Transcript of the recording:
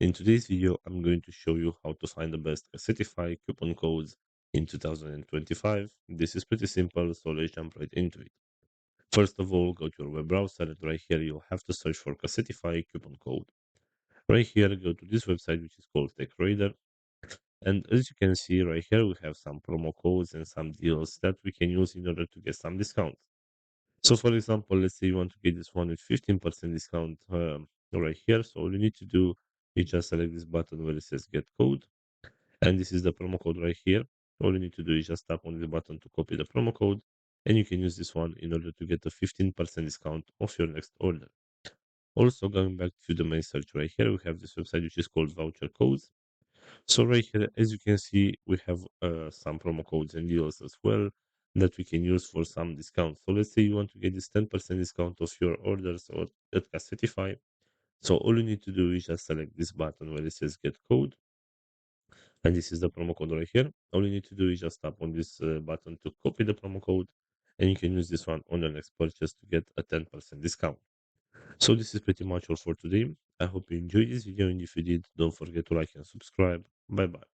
In today's video, I'm going to show you how to find the best Casetify coupon codes in 2025. This is pretty simple, so let's jump right into it. First of all, go to your web browser and right here you'll have to search for Casetify coupon code. Right here, go to this website which is called TechRadar. And as you can see right here, we have some promo codes and some deals that we can use in order to get some discounts. So for example, let's say you want to get this one with 15% discount right here. So all you need to do is just select this button where it says get code. And this is the promo code right here. All you need to do is just tap on the button to copy the promo code. And you can use this one in order to get a 15% discount off your next order. Also, going back to the main search right here, we have this website which is called voucher codes. So right here, as you can see, we have some promo codes and deals as well that we can use for some discounts. So let's say you want to get this 10% discount of your orders or at Casetify. So all you need to do is just select this button where it says get code. And this is the promo code right here. All you need to do is just tap on this button to copy the promo code. And you can use this one on your next purchase to get a 10% discount. So this is pretty much all for today. I hope you enjoyed this video, and if you did, don't forget to like and subscribe. Bye bye.